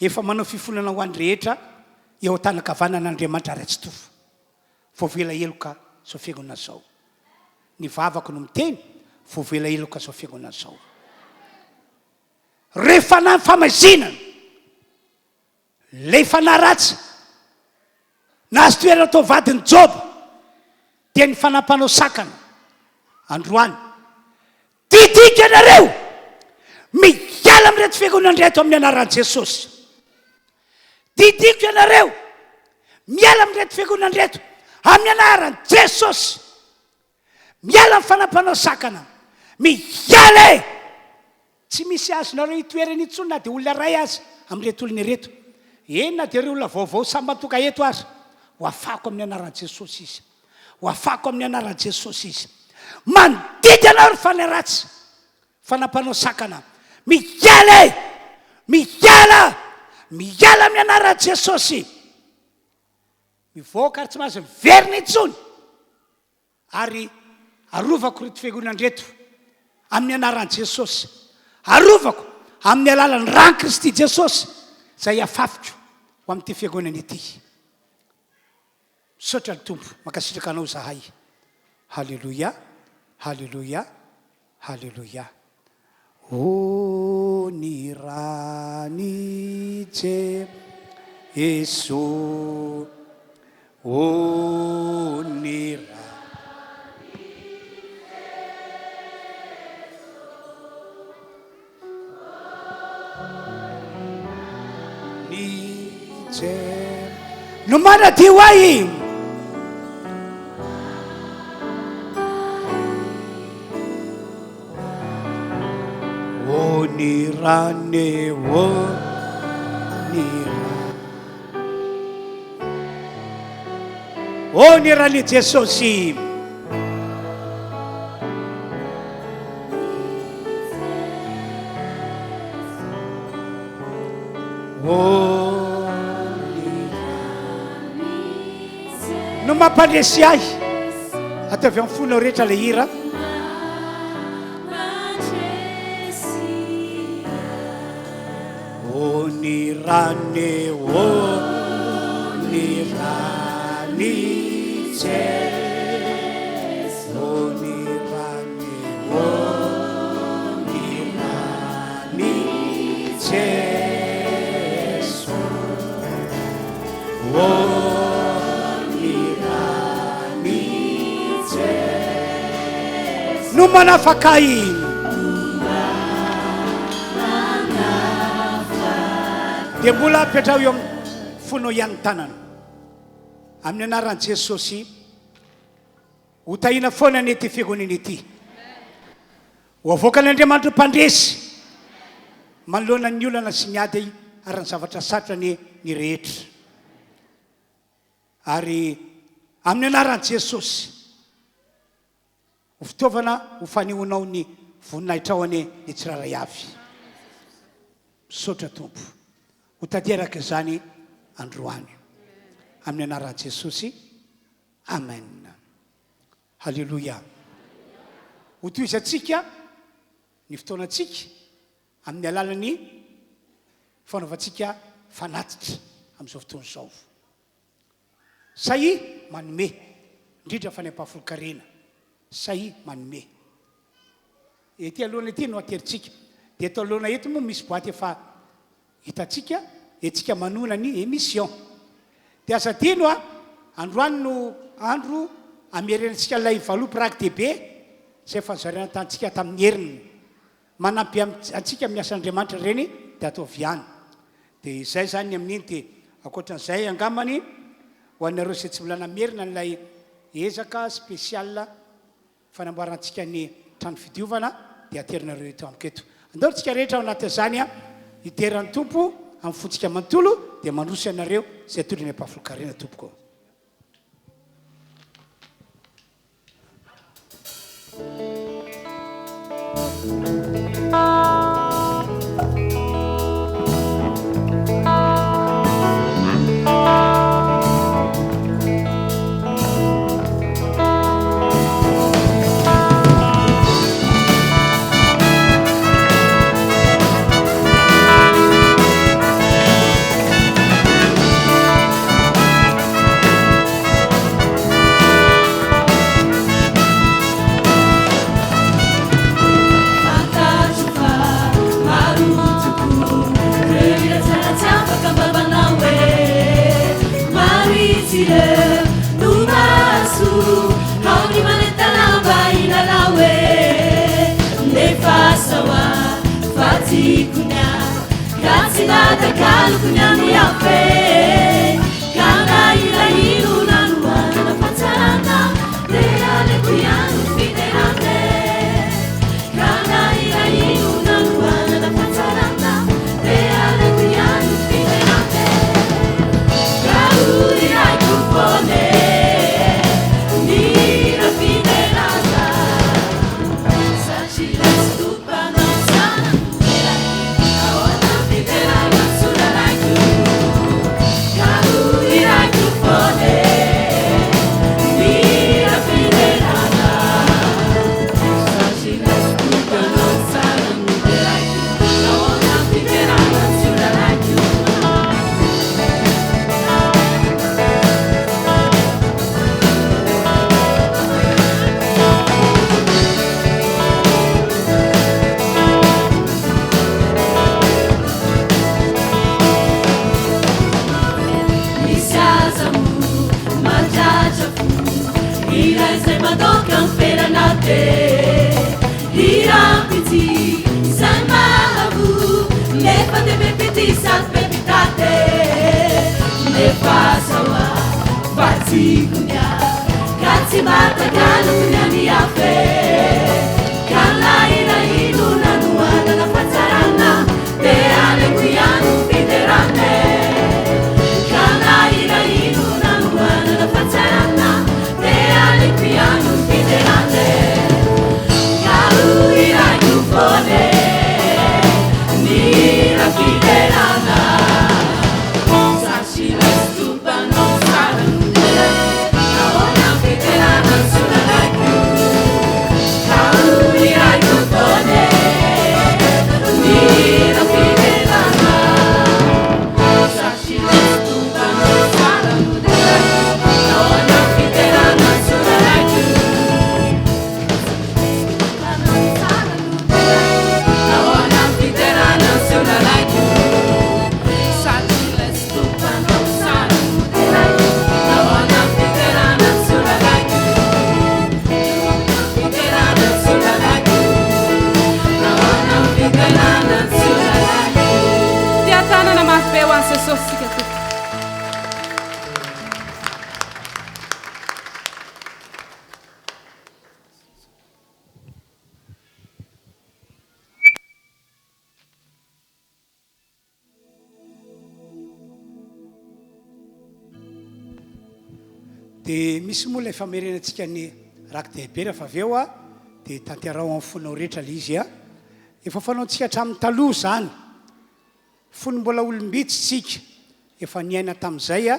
efa manao fifonana ho an'ny rehetra eo an-tanakavanan'Andriamanitra ratsy tofo. Voavela eloka zao fiangonana zao. Ny vavako no miteny voavela eloka zao fiangonana zao. Rehefa na famazinana lay fanaratsy nahazo toerana tao vadiny Joba dia ny fanampanao sakana androany. Titika anareo miala amin'reto fiangonana reto amin'ny anaran'i Jesosy. Titiko ianareo miala amin'reto fiangonana reto amin'ny anaran'i Jesosy. Miala amin'ny fanampanao sakana. Miala e! Tsy misy azonareo itoerana intsony na dia olona ray azy amin'reto olona reto. Enina dia ireo olona vaovao samy matoka eto azy. Ho afako amin'ny anaran'i Jesosy izy. Ho afako amin'ny anaran'i Jesosy izy. Mandidy anao ry fanaratsy fanampanao sakana. Miala e! Miala! Miala amin'ny anaran'i Jesosy. Mivoaka ary tsy mahazo miverina intsony. Ary arovako reto fiangonana reto amin'ny anaran'i Jesosy. Arovako amin'ny alalan'ny rano Kristy Jesosy zay afafiko ho amin'ity fiangonana ity. Misaotra ny Tompo, mankasitraka anao zahay. Halleluia, halleluia, halleluia. O ny rany Jesu, o ny rany no manadio ay onirane onirane Jesosy no mampandresy ahy ataovy amin'ny fonao rehetra le hira onirane no manafaka iny dia mbola apetrao eo amin'ny fonao ihany tanana amin'ny anaran'i Jesosy hotahina foana ny ity fiangonana ity ho avoakan'Andriamanitra mpandresy manoloana ny olana sy ny ady ary ny zavatra satrany ny rehetra ary amin'ny anaran'i Jesosy ho fitaovana ho fanehonao ny voninahitra-any ny tsiraray avy misaotra tompo ho tanteraka izany androany amin'ny anaran'i Jesosy amen halleloia ho toizatsika ny fotoanantsika amin'ny alalany fanaovantsika fanatitra amin'izao fotoana izao say manome indrindra fanempahafolokarena say manome ety alohana ety no ateritsika dia eto alohana eto moa misy boaty efa hitatsika etsika manona ny émission dia asa tino androany no andro amerenantsika lay valopy raky be zay fanzarena tantsika tamin'ny heriny manampy antsika miasa Andriamanitra reny dia ataovy ihany dia izay zany amin'iny dia akoatran'izay angamany ho anareo izay tsy mbola namerina n'ilay ezaka spesiala fanamboarantsika ny trano fidiovana dia aterinareo eto amiketo andaorintsika rehetra ao anatin'izany hiteran'ny tompo amin'ny fontsika manontolo dia mandroso ianareo izay atolony ampahafolokarena tompoko Grazie nata calcuna mi ape Kana ila ilu na nuana na pazzana Reale piano fiderante Kana ila ilu na nuana na pazzana Reale piano fiderante Gaudi ai cupone Mira fiderata Saci la stupa non sana Passa sikunya kasi matagalokonyani afe kalaina inunanua nanafatarana te alekuyanu piderane kalaina inunanua nanafatarana te alekuyanu piderane kauira yufone nira piderana sashila stupa non sana nudele naona piderana suna like you kauira yufone nira piderana sashila stupa non sana nudele naona piderana suna like you naona piderana suna like you sashila stupa non sana nudele naona piderana suna like you piderana suna like you naona piderana suna like you Tiatana na mapeu ancestor sikatu. dia misy moa lay famerenantsika ny rakidehibe rehefa avy eo a dia tanterao amin'ny fonao rehetra le izy a efa fanaontsika hatramin'ny taloha zany fony mbola olombitsy tsika efa niaina tamin'izay a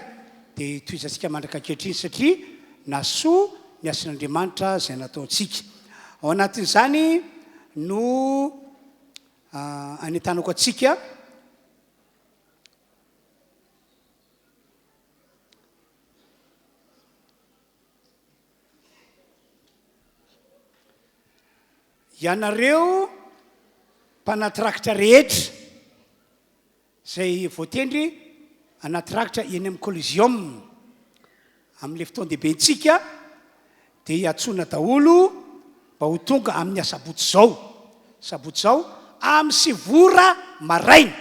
dia toizantsika mandraka ankehitriny satria nasoa ny asin'Andriamanitra izay nataontsika ao anatin'izany no anetanako atsika ianareo mpanatirakitra rehetra izay voatendry anatirakitra eny amin'ny colosium amin'le fotoan-dehibentsika dia hiatsona daholo mba ho tonga amin'ny asabotsy zao amin'ny sivora maraina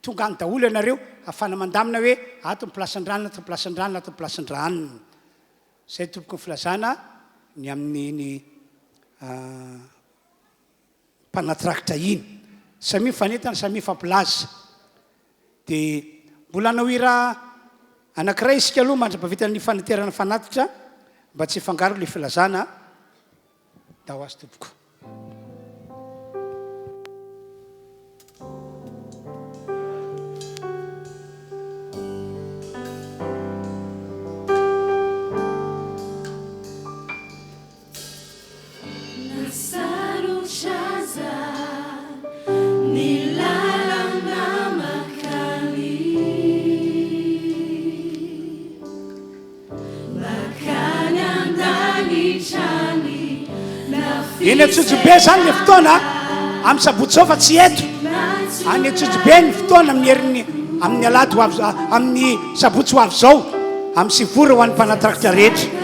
tonga any daholo ianareo afana mandamina hoe ato ny plasin-dranona ato ny plasin-dranona ato ny plasin-dranona izay tomboky ny filazana ny amin'ny mpanatirakitra iny samy mifanentana samy mifampilaza dia mbola anao hira anankiray isika aloha mandra-pahavitany faneterana fanatitra mba tsy hifangaro le filazana da ho azy tompoko eny atsojobe zany le fotoana amin'ny sabotsy zao fa tsy eto any atsojobe ny fotoana amin'ny herin'ny amin'ny alady ho avy amin'ny sabotsy ho avy zao amin'ny sivora ho an'ny mpanatirakitra rehetra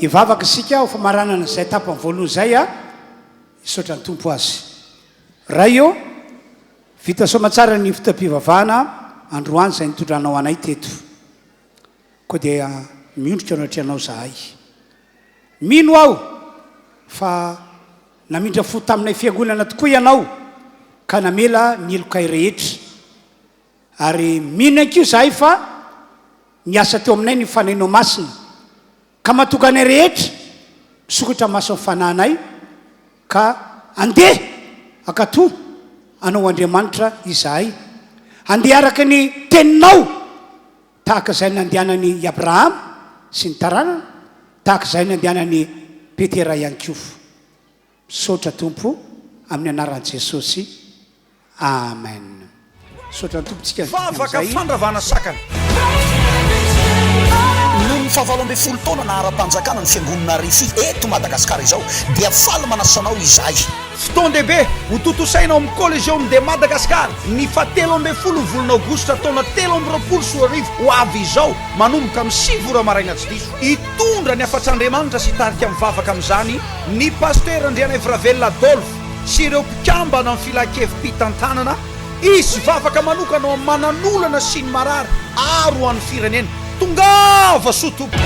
ivavaka isika ho famaranana zay tapany voalohany zay a isotra ny tompo azy raha io vita somatsara ny fitapivavahana androany zay nitondranao anay teto koa dia miondrika anatrianao zahay mino aho fa namindra fo taminay fiangonana tokoa ianao ka namela ny elokay rehetra ary mino ankio zahay fa niasa teo aminay ny fanainao masina ka matoka anay rehetra misokatra maso ny fananay ka andeha akato anao Andriamanitra izahay andeha araka ny teninao tahaka izay nandehanany Abrahama sy ny taranana tahaka izay nandehanany Petera ihany koa misaotra tompo amin'ny anaran'i Jesosy amen misaotra ny tompo tsika vavaka fandravana sakana noho ny fahavalo folo taona nahara-panjakana ny fiangonana Rify eto Madagasikara izao dia faly manasanao izahay fotoan-dehibe ho totosainao amin'ny Collegium de Madagascar ny fahatelo ambin'ny folo volana Aogositra taona 2024 ho avy izao manomboka amin'ny 7 ora maraina tsy diso hitondra ny afatr'Andriamanitra sy hitarika mivavaka amin'izany ny pasteur Andriana Evravelona Adolphe sy ireo mpikambana amin'ny filakevim-pitantanana izy vavaka manokana mananolana sy ny marary aro an'ny firenena tongava soa tompo